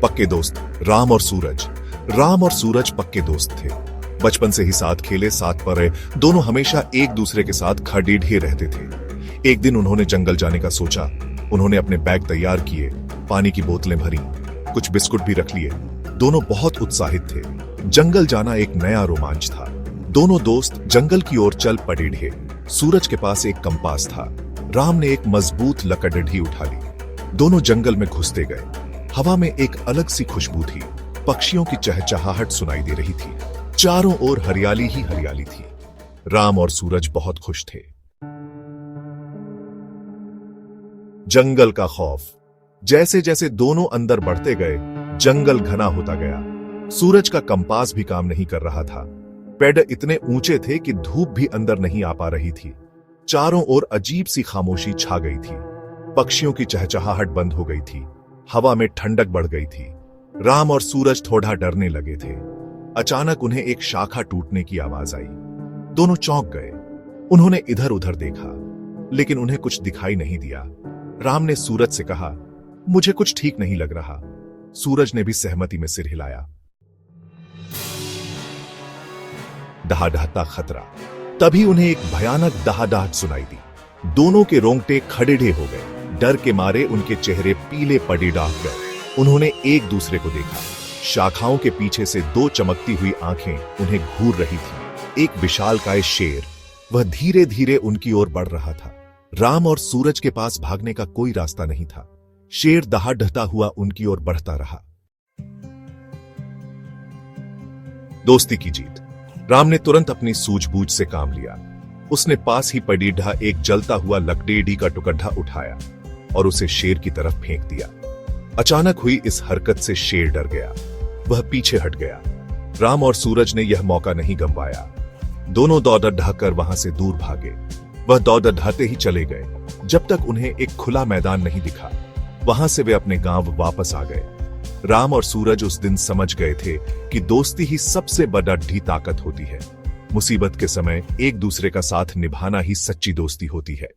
पक्के दोस्त राम और सूरज। राम और सूरज पक्के दोस्त थे। बचपन से ही साथ खेले, साथ पढ़े, दोनों हमेशा एक दूसरे के साथ खड़े रहते थे। एक दिन उन्होंने जंगल जाने का सोचा। उन्होंने अपने बैग तैयार किए, पानी की बोतलें भरी, कुछ बिस्कुट भी रख लिए। दोनों बहुत उत्साहित थे। जंगल जाना एक नया रोमांच था। दोनों दोस्त जंगल की ओर चल पड़े। सूरज के पास एक कंपास था। राम ने एक मजबूत लकड़ी उठा ली। दोनों जंगल में घुसते गए। हवा में एक अलग सी खुशबू थी। पक्षियों की चहचहाहट सुनाई दे रही थी। चारों ओर हरियाली ही हरियाली थी। राम और सूरज बहुत खुश थे। जंगल का खौफ। जैसे जैसे दोनों अंदर बढ़ते गए, जंगल घना होता गया। सूरज का कंपास भी काम नहीं कर रहा था। पेड़ इतने ऊंचे थे कि धूप भी अंदर नहीं आ पा रही थी। चारों ओर अजीब सी खामोशी छा गई थी। पक्षियों की चहचहाहट बंद हो गई थी। हवा में ठंडक बढ़ गई थी। राम और सूरज थोड़ा डरने लगे थे। अचानक उन्हें एक शाखा टूटने की आवाज आई। दोनों चौंक गए। उन्होंने इधर उधर देखा, लेकिन उन्हें कुछ दिखाई नहीं दिया। राम ने सूरज से कहा, मुझे कुछ ठीक नहीं लग रहा। सूरज ने भी सहमति में सिर हिलाया। दहादहता खतरा। तभी उन्हें एक भयानक दहादहट सुनाई दी। दोनों के रोंगटे खड़े हो गए। डर के मारे उनके चेहरे पीले पड़े डाक गए। उन्होंने एक दूसरे को देखा। शाखाओं के पीछे से दो चमकती हुई आंखें उन्हें घूर रही थी। एक विशालकाय शेर, वह धीरे धीरे उनकी ओर बढ़ रहा था। राम और सूरज के पास भागने का कोई रास्ता नहीं था। शेर दहाड़ता हुआ उनकी ओर बढ़ता रहा। दोस्ती की जीत। राम ने तुरंत अपनी सूझबूझ से काम लिया। उसने पास ही पड़ी एक जलता हुआ लकड़ी का टुकड़ा उठाया और उसे शेर की तरफ फेंक दिया। अचानक हुई इस हरकत से शेर डर गया। वह पीछे हट गया। राम और सूरज ने यह मौका नहीं गंवाया। दोनों दौड़ वहां से दूर भागे। वह दौड़ते ही चले गए जब तक उन्हें एक खुला मैदान नहीं दिखा। वहां से वे अपने गांव वापस आ गए। राम और सूरज उस दिन समझ गए थे कि दोस्ती ही सबसे बड़ी ताकत होती है। मुसीबत के समय एक दूसरे का साथ निभाना ही सच्ची दोस्ती होती है।